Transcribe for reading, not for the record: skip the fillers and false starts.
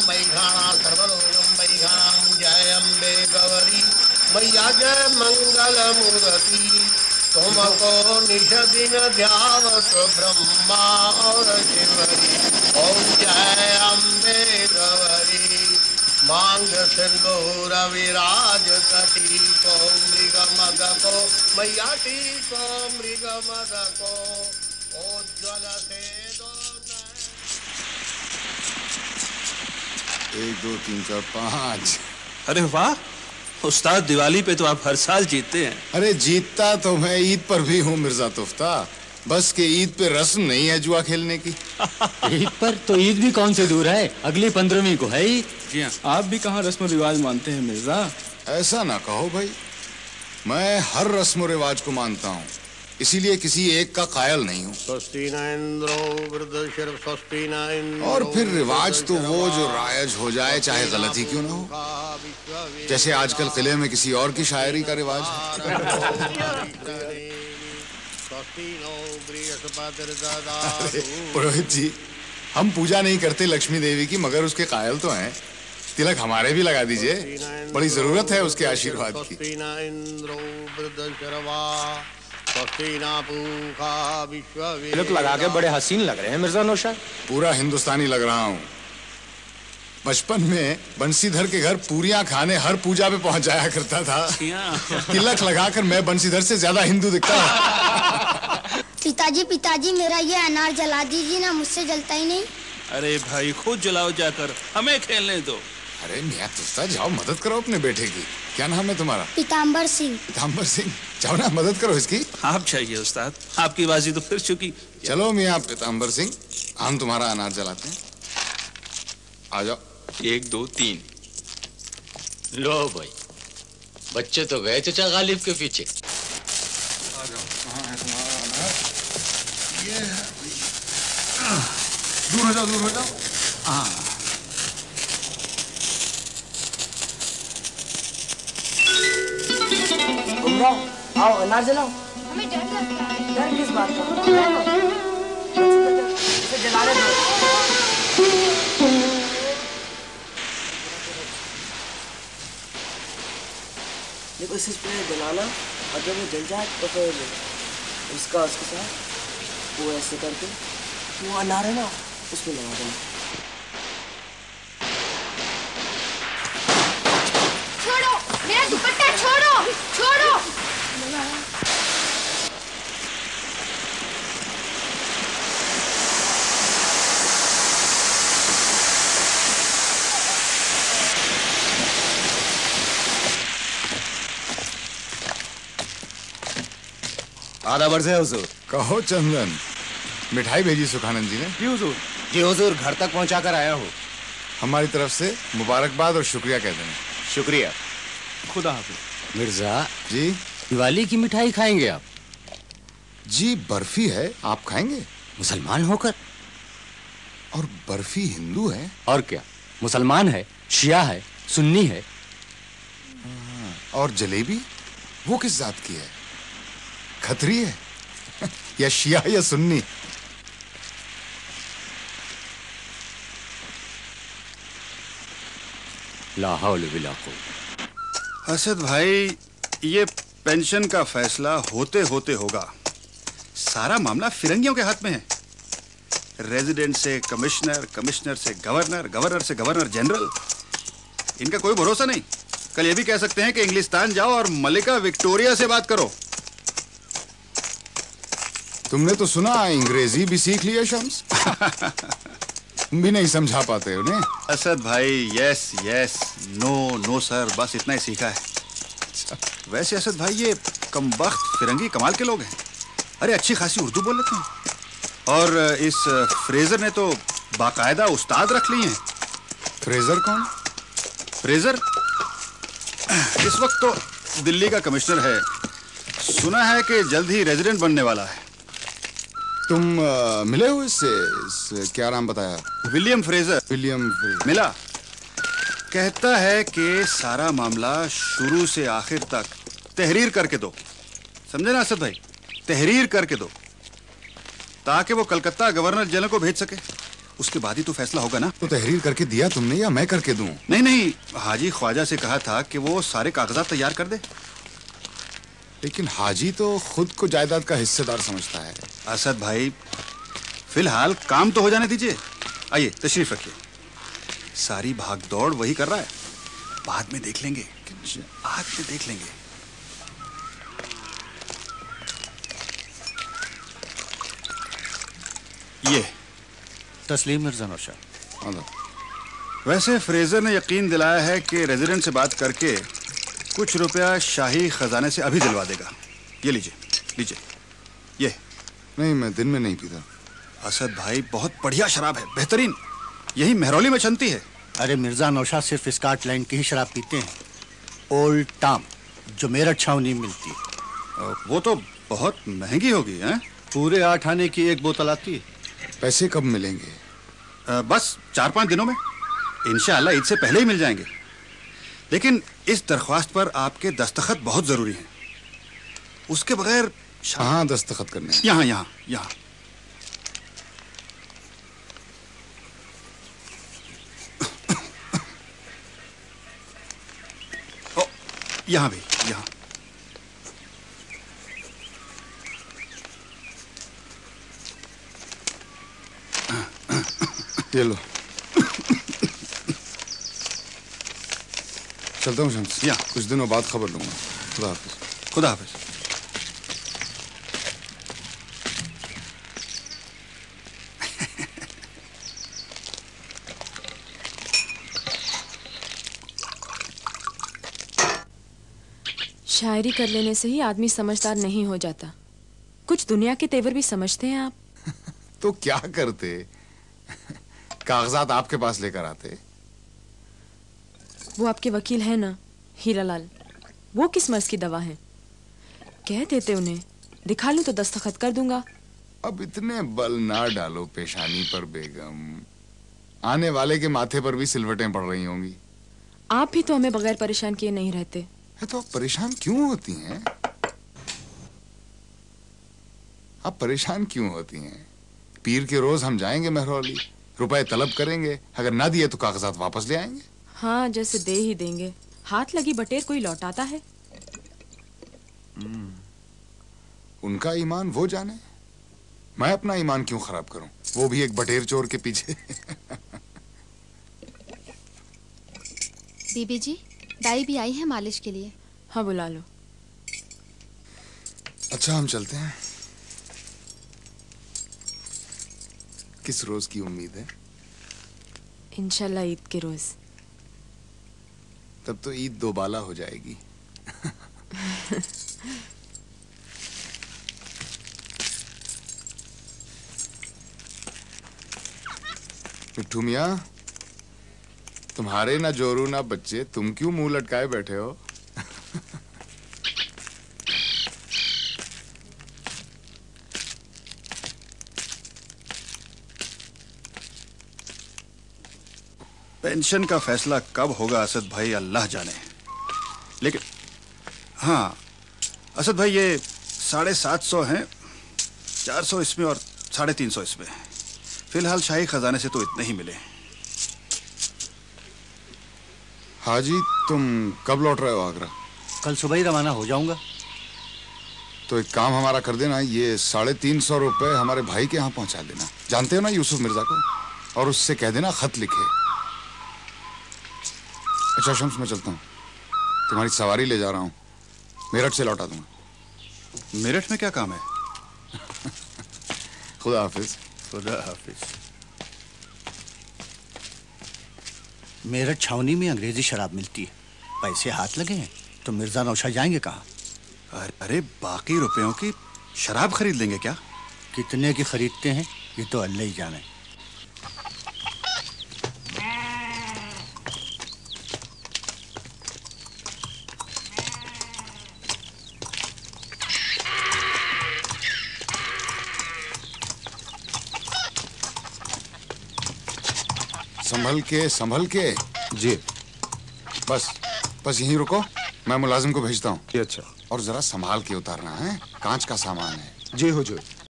वैघाणा सर्वलोकं वैघाणां जय अम्बे गौरी मैया जय मंगल मूर्ति तुमको निश दिन ध्यावत ब्रह्मा और शिवरी ओम जय अम्बे गौरी मांग सिंदूर विराज कटी को मृग मद को मैया टी को मृग मद को उज्ज्वल से दो 1 2 3 4 5। अरे वाह उस्ताद, दिवाली पे तो आप हर साल जीतते हैं। अरे जीतता तो मैं ईद पर भी हूँ मिर्जा तुफ्ता, बस के ईद पे रस्म नहीं है जुआ खेलने की। ईद पर तो ईद भी कौन से दूर है, अगली 15वीं को है ईद। जी हाँ। आप भी कहाँ रस्म रिवाज मानते हैं मिर्जा? ऐसा ना कहो भाई, मैं हर रस्म रिवाज को मानता हूँ, इसीलिए किसी एक का कायल नहीं हूँ। और फिर रिवाज तो वो जो रायज हो जाए चाहे गलती क्यों ना हो, जैसे आजकल किले में किसी और की शायरी का रिवाज है। पुरोहित जी, हम पूजा नहीं करते लक्ष्मी देवी की, मगर उसके कायल तो हैं। तिलक हमारे भी लगा दीजिए, बड़ी जरूरत है उसके आशीर्वाद की। तिलक लगा के बड़े हसीन लग रहे हैं मिर्जा नौशाद। पूरा हिंदुस्तानी लग रहा हूँ। बचपन में बंसीधर के घर पूरियां खाने हर पूजा पे पहुंच जाया करता था। तिलक लगाकर मैं बंसीधर से ज्यादा हिंदू दिखता हूँ। पिताजी मेरा ये अनार जला दीजिए ना, मुझसे जलता ही नहीं। अरे भाई खुद जलाओ जाकर, हमें खेलने दो। अरे मियां तुस्ता, जाओ मदद करो अपने बेटे की। क्या नाम है तुम्हारा? पीताम्बर सिंह। पीताम्बर सिंह, जाओ ना मदद करो इसकी। आप चाहिए उस्ताद, आपकी बाजी तो फिर चुकी। चलो मियां पीताम्बर सिंह, हम तुम्हारा अनार जलाते हैं। आ जाओ। 1 2 3। लो भाई, बच्चे तो गए चचा गालिब के पीछे। आ जाओ, कहाँ है तुम्हारा अनार? ये है। दूर हो जाओ, दूर हो जाओ। हाँ। आओ अनार जलाओ। हमें डर लगता है। डर किस बात का? इसे जलाने दो। देखो इसे जलाना, और जब वो जल जाए तो फिर उसके साथ वो ऐसे करके वो अनार है ना उसमें लगा देना। छोड़ो मेरा दुपट्टा, छोड़ो। आधा बरस है हुजूर। कहो चंदन, मिठाई भेजी सुखानंद जी ने? जी हुजूर। जी हुजूर, घर तक पहुंचा कर आया हूँ। हमारी तरफ से मुबारकबाद और शुक्रिया कह देना। शुक्रिया। खुदा हाफिज। मिर्जा जी? दिवाली की मिठाई खाएंगे आप? जी बर्फी है, आप खाएंगे? मुसलमान होकर? और बर्फी हिंदू है? और क्या, मुसलमान है, शिया है, सुन्नी है। और जलेबी वो किस जात की है? खतरी है या शिया या सुन्नी? ला हौल बिला कुव्वत। असद भाई, ये पेंशन का फैसला होते होते होगा। सारा मामला फिरंगियों के हाथ में है। रेजिडेंट से कमिश्नर, कमिश्नर से गवर्नर, गवर्नर से गवर्नर जनरल, इनका कोई भरोसा नहीं। कल ये भी कह सकते हैं कि इंग्लिस्तान जाओ और मलिका विक्टोरिया से बात करो। तुमने तो सुना अंग्रेजी भी सीख लिया शम्स। तुम भी नहीं समझा पाते उन्हें। असद भाई, yes yes, no no sir, बस इतना ही सीखा है। वैसे असद भाई, ये कमबख्त फिरंगी कमाल के लोग हैं। अरे अच्छी खासी उर्दू बोल लेते हैं। और इस फ्रेजर ने तो बाकायदा उस्ताद रख लिए हैं। फ्रेजर कौन? फ्रेजर इस वक्त तो दिल्ली का कमिश्नर है। सुना है कि जल्द ही रेजिडेंट बनने वाला है। तुम मिले हो इससे? क्या नाम बताया? William Fraser. William Fraser. मिला। कहता है कि सारा मामला शुरू से आखिर तक तहरीर करके दो। समझे ना असद भाई? तहरीर करके दो, ताकि वो कलकत्ता गवर्नर जनरल को भेज सके उसके बाद ही तो फैसला होगा ना। तो तहरीर करके दिया तुमने या मैं करके दूं? नहीं नहीं, हाजी ख्वाजा से कहा था कि वो सारे कागजात तैयार कर दे। लेकिन हाजी तो खुद को जायदाद का हिस्सेदार समझता है। असद भाई, फिलहाल काम तो हो जाने दीजिए। आइए तशरीफ रखिए। सारी भाग दौड़ वही कर रहा है, बाद में देख लेंगे, बाद में देख लेंगे। ये तस्लीम मिर्जा नौशाद। वैसे फ्रेजर ने यकीन दिलाया है कि रेजिडेंट से बात करके कुछ रुपया शाही खजाने से अभी दिलवा देगा। ये लीजिए लीजिए। ये नहीं, मैं दिन में नहीं पीता। असद भाई, बहुत बढ़िया शराब है, बेहतरीन, यही मेहरौली में चलती है। अरे मिर्जा नौशाद सिर्फ स्कॉटलैंड की ही शराब पीते हैं, ओल्ड टाउन, जो मेरठ छावनी में मिलती है। वो तो बहुत महंगी होगी हैं? पूरे 8 आने की एक बोतल आती है। पैसे कब मिलेंगे? बस 4-5 दिनों में, इंशाअल्लाह ईद से पहले ही मिल जाएंगे। लेकिन इस दरख्वास्त पर आपके दस्तखत बहुत जरूरी हैं। उसके बगैर कहाँ दस्तखत करने हैं? यहाँ यहाँ यहाँ। यहाँ भी, यहाँ। ये लो। चलता हूँ शम्स। यहाँ कुछ दिनों बाद खबर लूंगा। खुदा हाफिज। खुदा हाफिज। शायरी कर लेने से ही आदमी समझदार नहीं हो जाता। कुछ दुनिया के तेवर भी समझते हैं आप। तो क्या करते? कागजात आपके पास लेकर आते। वो आपके वकील है ना, हीरालाल, वो किस मर्ज की दवा है? कह देते उन्हें, दिखा लूं तो दस्तखत कर दूंगा। अब इतने बल ना डालो पेशानी पर बेगम, आने वाले के माथे पर भी सिलवटें पड़ रही होंगी। आप भी तो हमें बगैर परेशान किए नहीं रहते। है तो आप परेशान क्यों होती हैं? आप परेशान क्यों होती हैं? पीर के रोज हम जाएंगे महरौली, रुपए तलब करेंगे, अगर ना दिए तो कागजात वापस ले आएंगे। हाँ, जैसे दे ही देंगे। हाथ लगी बटेर कोई लौटाता है? उनका ईमान वो जाने, मैं अपना ईमान क्यों खराब करूं, वो भी एक बटेर चोर के पीछे। बीबी जी, दाई भी आई है मालिश के लिए। हाँ, बुला लो। अच्छा, हम चलते हैं। किस रोज की उम्मीद है? इंशाल्लाह ईद के रोज। तब तो ईद दोबाला हो जाएगी। मिट्ठू मियाँ, तुम्हारे ना जोरू ना बच्चे, तुम क्यों मुंह लटकाए बैठे हो? पेंशन का फैसला कब होगा असद भाई, अल्लाह जाने। लेकिन हाँ असद भाई, ये 750 हैं, 400 इसमें और 350 इसमें। फिलहाल शाही खजाने से तो इतने ही मिले। हाजी, तुम कब लौट रहे हो आगरा? कल सुबह ही रवाना हो जाऊंगा। तो एक काम हमारा कर देना, ये 350 रुपए हमारे भाई के यहाँ पहुंचा देना। जानते हो ना यूसुफ मिर्जा को, और उससे कह देना खत लिखे। अच्छा शम्स, मैं चलता हूँ, तुम्हारी सवारी ले जा रहा हूँ, मेरठ से लौटा दूंगा। मेरठ में क्या काम है? खुदा हाफिज। खुदा हाफिज। मेरठ छावनी में अंग्रेजी शराब मिलती है, पैसे हाथ लगे हैं तो मिर्जा नौशाद जाएंगे कहाँ? अरे बाकी रुपयों की शराब खरीद लेंगे क्या? कितने की खरीदते हैं ये तो अल्लाह ही जाने। संभल के। जी। बस यहीं रुको, मैं मुलाजिम को भेजता हूँ। जी अच्छा। और जरा संभाल के उतारना है, कांच का सामान है। जी हुजूर।